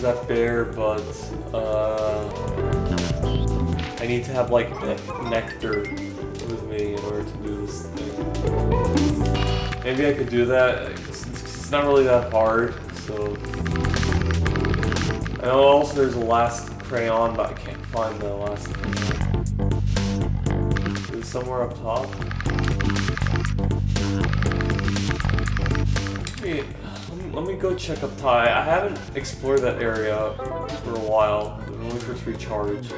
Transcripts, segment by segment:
that bear, but I need to have like nectar with me in order to do this thing. Maybe I could do that. It's not really that hard, so. I know also there's a last crayon, but I can't find the last crayon. Is it somewhere up top? Let me go check up top. I haven't explored that area for a while. When we first recharged.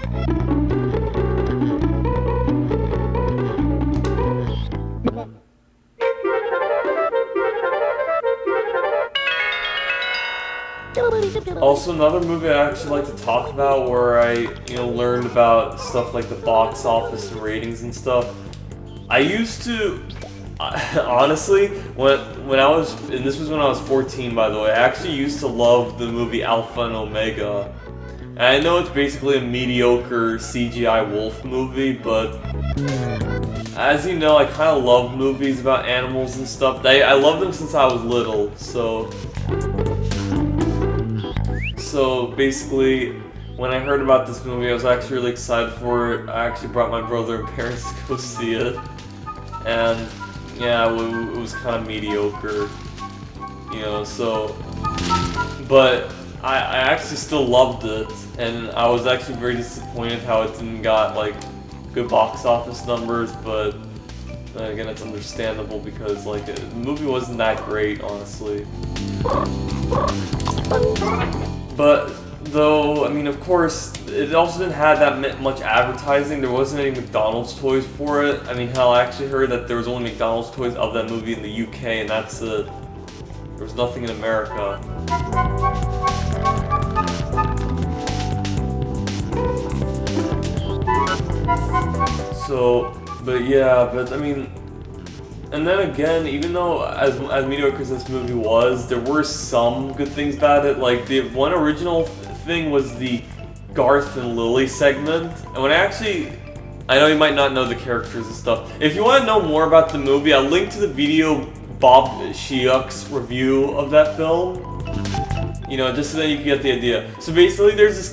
Also, another movie I actually like to talk about where I, learned about stuff like the box office and ratings and stuff. I used to, honestly, when I was, and this was when I was 14 by the way, I actually used to love the movie Alpha and Omega. And I know it's basically a mediocre CGI wolf movie, but as you know, I kind of love movies about animals and stuff. I love them since I was little, so basically, when I heard about this movie, I was actually really excited for it. I actually brought my brother and parents to go see it. And yeah, it was kind of mediocre, but I actually still loved it, and I was actually very disappointed how it didn't got like good box office numbers, but then again, it's understandable because the movie wasn't that great, honestly. But though, I mean, of course, it also didn't have that much advertising. There wasn't any McDonald's toys for it. I mean, hell, I actually heard that there was only McDonald's toys of that movie in the UK, and that's it. There was nothing in America. So, but I mean, and then again, even though as mediocre as this movie was, there were some good things about it. Like, the one original thing was the Garth and Lily segment. And I know you might not know the characters and stuff. If you want to know more about the movie, I'll link to the video Bob Shiuk's review of that film. Just so that you can get the idea. So basically, there's these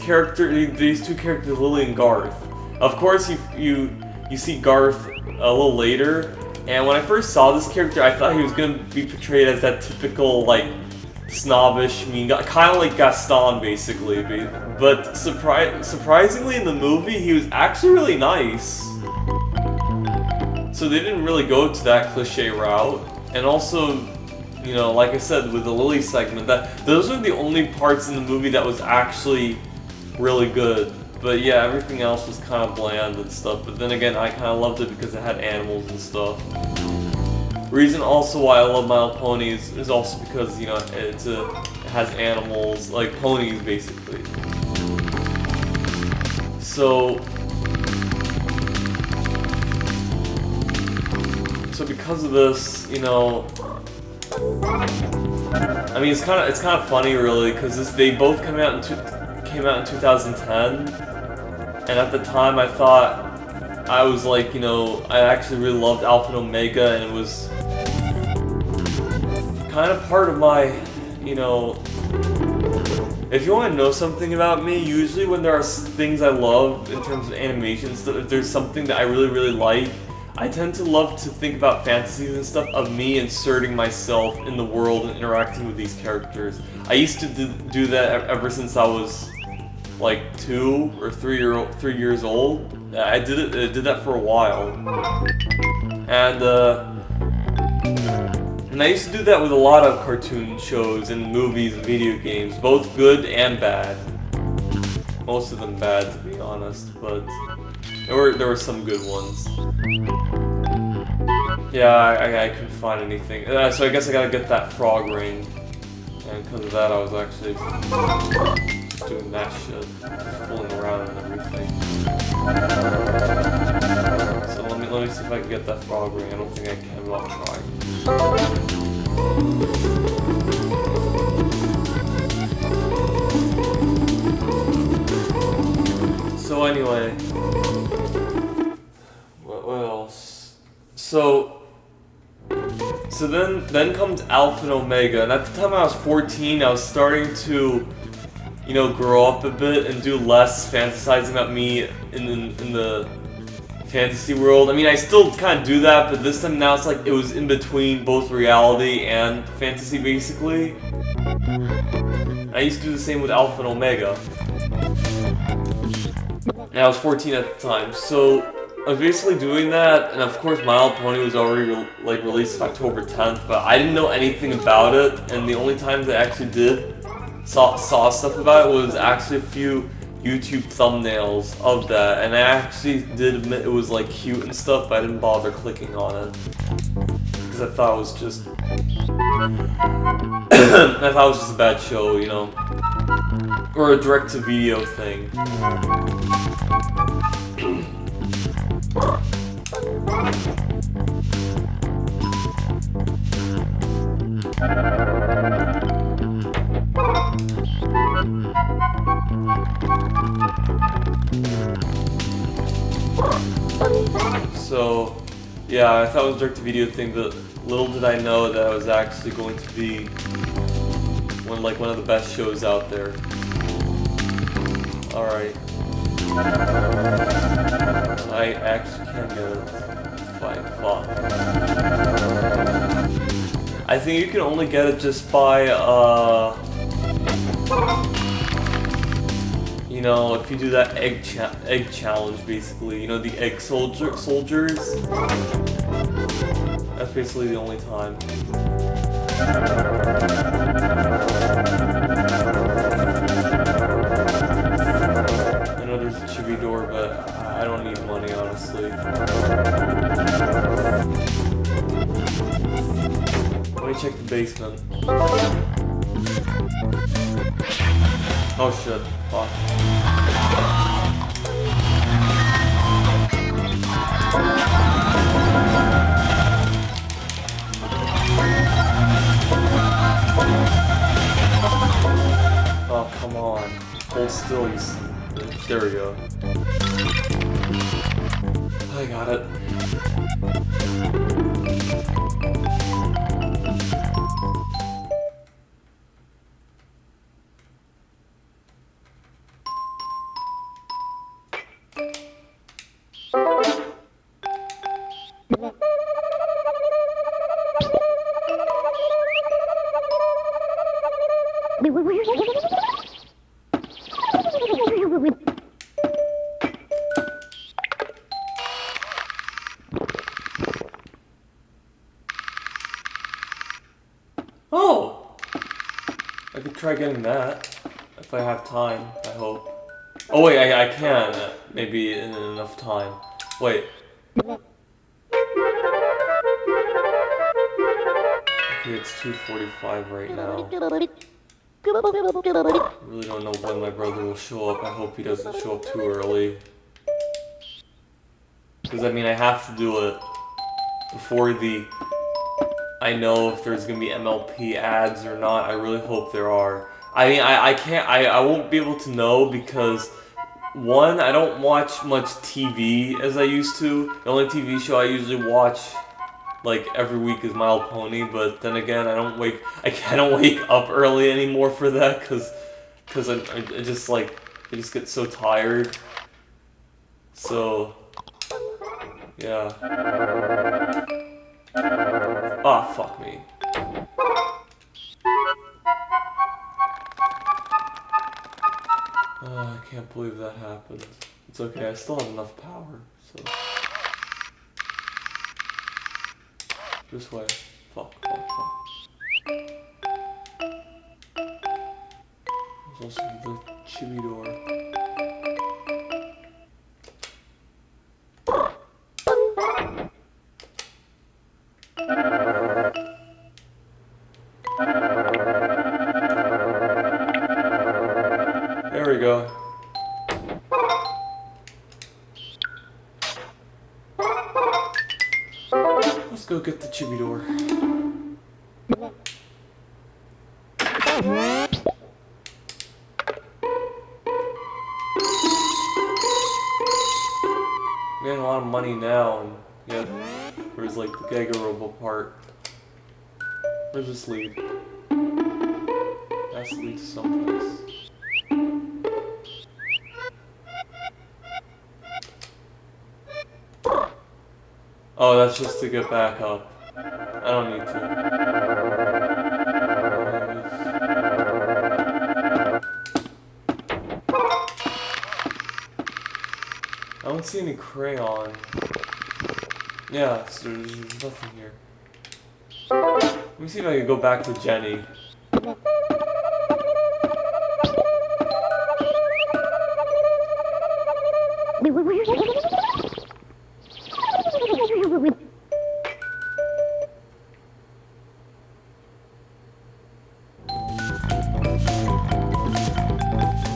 two characters, Lily and Garth. Of course, you see Garth a little later. And when I first saw this character, I thought he was going to be portrayed as that typical, snobbish, mean guy. Kind of like Gaston, basically. But surprisingly, in the movie, he was actually really nice. So they didn't really go to that cliche route. And also, like I said, with the Lily segment, those are the only parts in the movie that was actually really good. But yeah, everything else was kind of bland and stuff. But then again, I kind of loved it because it had animals and stuff. Reason also why I love My Little Pony is also because, it has animals, like ponies basically. So because of this, I mean, it's kind of funny really, because they both came out in 2010. And at the time, I thought, I was like, I actually really loved Alpha and Omega, and it was kind of part of my, if you want to know something about me, usually when there are things I love in terms of animation stuff, if there's something that I really, really like, I tend to love to think about fantasies and stuff of me inserting myself in the world and interacting with these characters. I used to do that ever since I was like 2 or 3 years old. I did that for a while, and I used to do that with a lot of cartoon shows and movies and video games, both good and bad. Most of them bad, to be honest, but there were some good ones. Yeah, I couldn't find anything, so I guess I gotta get that frog ring, and because of that I was actually doing that shit, fooling around and everything. So let me see if I can get that frog ring. I don't think I can, but I'll try. So anyway, what else? So then comes Alpha and Omega, and at the time I was 14, I was starting to you know, grow up a bit and do less fantasizing about me in the fantasy world. I mean, I still kind of do that, but this time now it's like it was in between both reality and fantasy, basically. I used to do the same with Alpha and Omega. And I was 14 at the time, so I was basically doing that, and of course My Little Pony was already released October 10th, but I didn't know anything about it, and the only times I actually saw stuff about it was actually a few YouTube thumbnails of that, and I actually did admit it was like cute and stuff, but I didn't bother clicking on it because I thought it was just I thought it was just a bad show, you know, or a direct-to-video thing. So, yeah, I thought it was a direct-to-video thing, but little did I know that I was actually going to be one of the best shows out there. Alright. I actually can't get it. Fine, fuck. I think you can only get it just by, you know, if you do that egg challenge, basically. You know, the egg soldiers? That's basically the only time. I know there's a Chibi door, but I don't need money, honestly. Let me check the basement. Oh shit, fuck. Oh, come on. Hold still, you bitch. There we go. I got it. Oh! I could try getting that, if I have time, I hope. Oh wait, I can, maybe in enough time. Wait. Okay, it's 2:45 right now. I really don't know when my brother will show up. I hope he doesn't show up too early. Because, I mean, I have to do it before I know if there's gonna be MLP ads or not. I really hope there are. I mean, I won't be able to know because, one, I don't watch much TV as I used to. The only TV show I usually watch, like, every week is My Little Pony, but then again, I don't wake up early anymore for that, because I just, like, I just get so tired. So, yeah. Ah, fuck me. I can't believe that happened. It's okay, I still have enough power, so. This way. Fuck. There's also the Chibi door. There we go. Let's go get the Chibi door. I'm getting a lot of money now, and yeah, where's like the Giga Robo part? Where's this lead? That's lead to someplace. Oh, that's just to get back up. I don't need to. I don't see any crayon. Yeah, so there's nothing here. Let me see if I can go back to Jenny.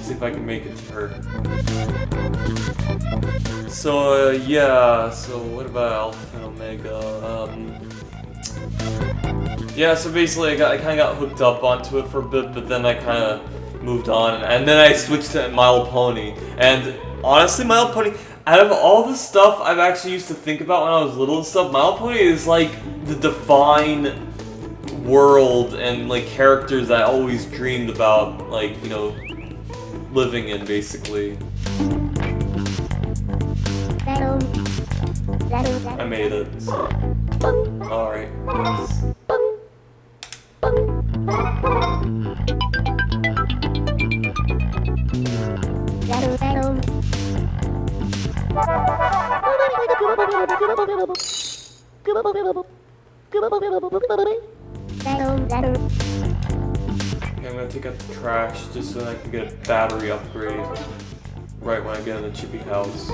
See if I can make it to her. So, yeah, so what about Alpha and Omega? Yeah, so basically I kind of got hooked up onto it for a bit, but then I kind of moved on, and then I switched to My Little Pony. And honestly, My Little Pony, out of all the stuff I've actually used to think about when I was little and stuff, My Little Pony is like the defined world and like characters I always dreamed about, like, you know, living in, basically. I made it, so. Alright. I'm gonna take out the trash just so I can get a battery upgrade right when I get in the Chibi house.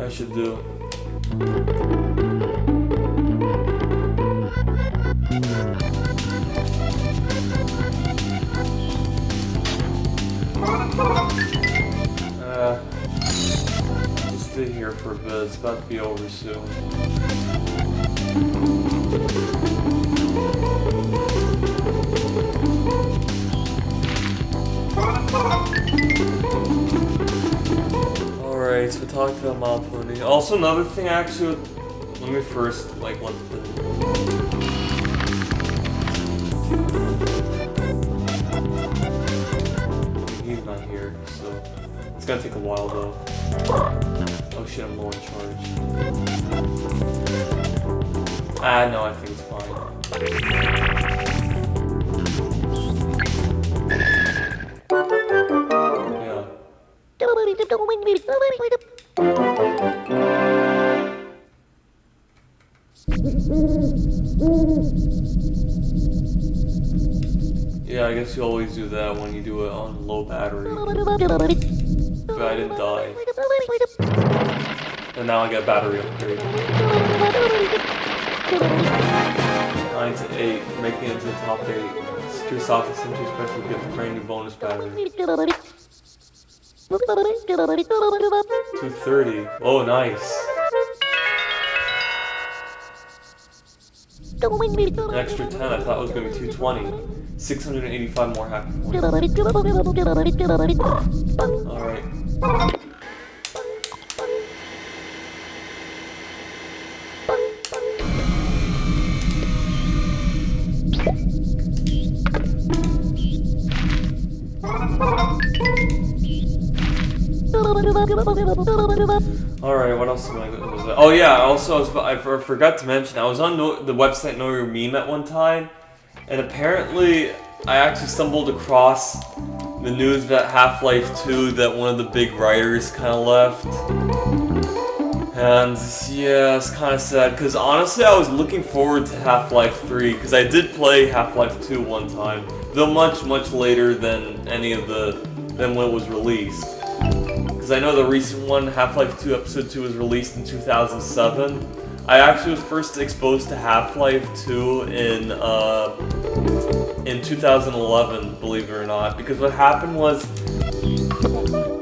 I should do. Just stay here for a bit. It's about to be over soon. Alright, so we talked about My Little Pony. Also, another thing actually, let me first, like, let the... He's not here, so it's gonna take a while though. Oh shit, I'm low on charge. Ah, no, I think it's fine. Yeah. Yeah, I guess you always do that when you do it on low battery. But I didn't die. And now I got battery upgrade. 9 to 8, making it to the top 8. Secure soft essentially special gift, brand new bonus battery. 230. Oh, nice. An extra 10, I thought it was going to be 220. 685 more happy points. Alright. Alright, what else was that? Oh yeah, also I forgot to mention, I was on the website Know Your Meme at one time, and apparently I actually stumbled across the news about Half-Life 2 that one of the big writers kind of left. And yeah, it's kind of sad, because honestly I was looking forward to Half-Life 3, because I did play Half-Life 2 one time, though much later than than when it was released. Because I know the recent one, Half-Life 2 Episode 2, was released in 2007. I actually was first exposed to Half-Life 2 in 2011, believe it or not. Because what happened was,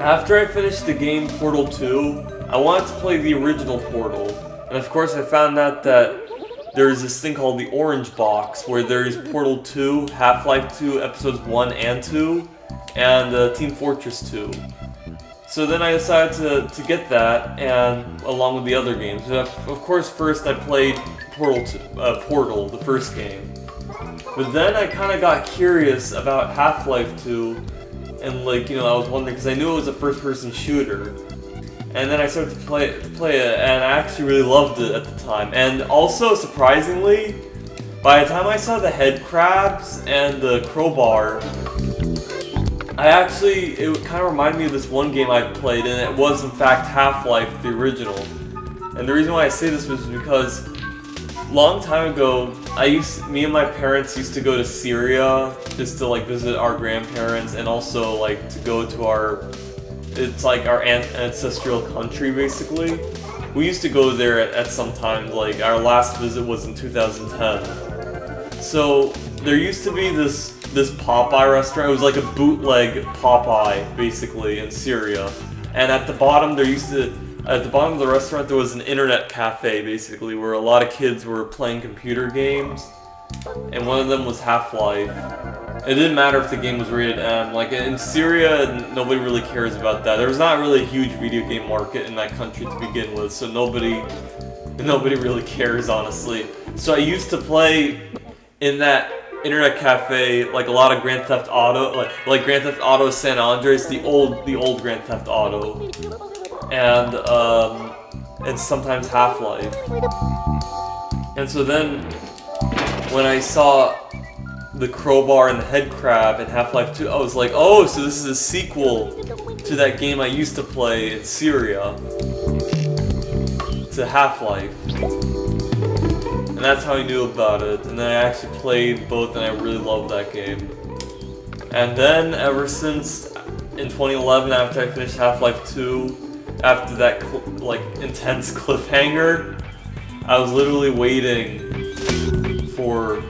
after I finished the game Portal 2, I wanted to play the original Portal. And of course I found out that there's this thing called the Orange Box, where there's Portal 2, Half-Life 2, Episodes 1 and 2, and Team Fortress 2. So then I decided to get that, and along with the other games. Of course, first I played Portal, the first game. But then I kind of got curious about Half-Life 2, and like, I was wondering, because I knew it was a first-person shooter. And then I started to play it, and I actually really loved it at the time. And also, surprisingly, by the time I saw the head crabs and the crowbar, it kind of reminded me of this one game I played, and it was in fact Half-Life, the original. And the reason why I say this was because long time ago, me and my parents used to go to Syria just to like visit our grandparents, and also like to go to it's like our ancestral country basically. We used to go there at some time, like our last visit was in 2010. So there used to be this Popeye restaurant. It was like a bootleg Popeye basically in Syria. And at the bottom of the restaurant there was an internet cafe basically, where a lot of kids were playing computer games. And one of them was Half-Life. It didn't matter if the game was rated M. Like in Syria, nobody really cares about that. There's not really a huge video game market in that country to begin with, so nobody really cares, honestly. So I used to play in that internet cafe like a lot of Grand Theft Auto, like Grand Theft Auto San Andreas, the old Grand Theft Auto, and sometimes Half-Life. And so then when I saw the crowbar and the head crab in Half-Life 2, I was like, oh, so this is a sequel to that game I used to play in Syria, to Half-Life. And that's how I knew about it, and then I actually played both, and I really loved that game. And then, ever since, in 2011, after I finished Half-Life 2, after that, intense cliffhanger, I was literally waiting for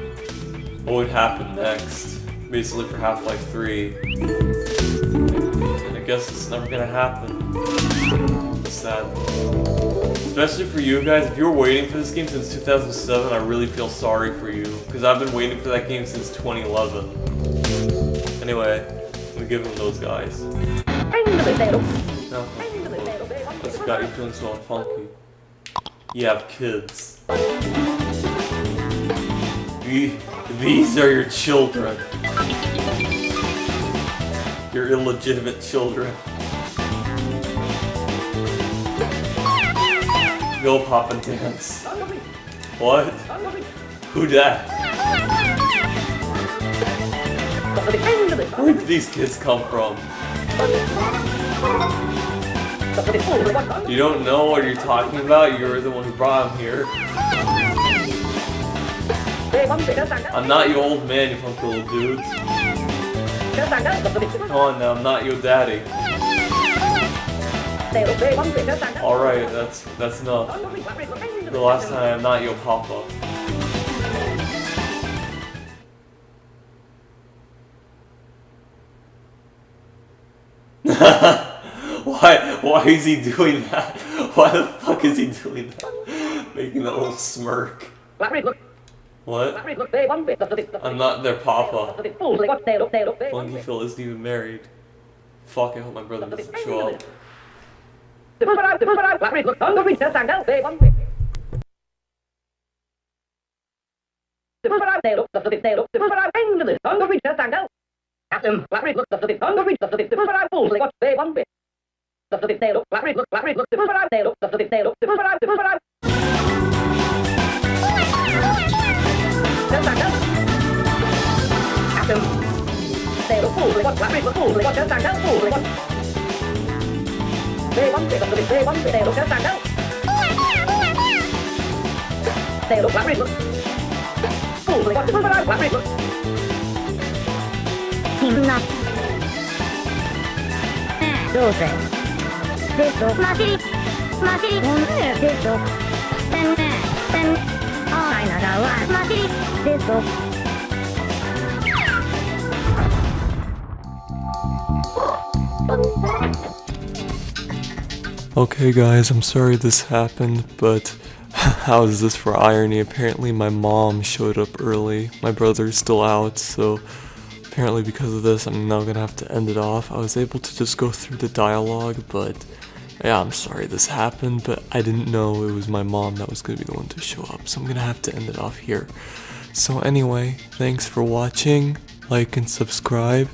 what would happen next, basically for Half-Life 3. And I guess it's never gonna happen. It's sad. Especially for you guys, if you were waiting for this game since 2007, I really feel sorry for you, because I've been waiting for that game since 2011. Anyway, I'm gonna give them those guys. Now, what's got you feeling so funky? You have kids. These are your children. Your illegitimate children. Go pop and dance. What? Who dat? Where did these kids come from? You don't know what you're talking about? You're the one who brought them here. I'm not your old man, you funky little dudes. Come on now, I'm not your daddy. Alright, that's enough. The last time I'm not your papa. Why is he doing that? Why the fuck is he doing that? Making that little smirk. What? I'm not their papa. Funky Phil isn't even married. Fuck, I hope my brother doesn't show up. Okay guys, I'm sorry this happened, but how is this for irony? Apparently my mom showed up early. My brother's still out, so apparently because of this I'm now gonna have to end it off. I was able to just go through the dialogue, but yeah, I'm sorry this happened, but I didn't know it was my mom that was gonna be the one to show up, so I'm gonna have to end it off here. So anyway, thanks for watching, like and subscribe,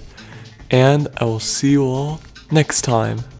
and I will see you all next time.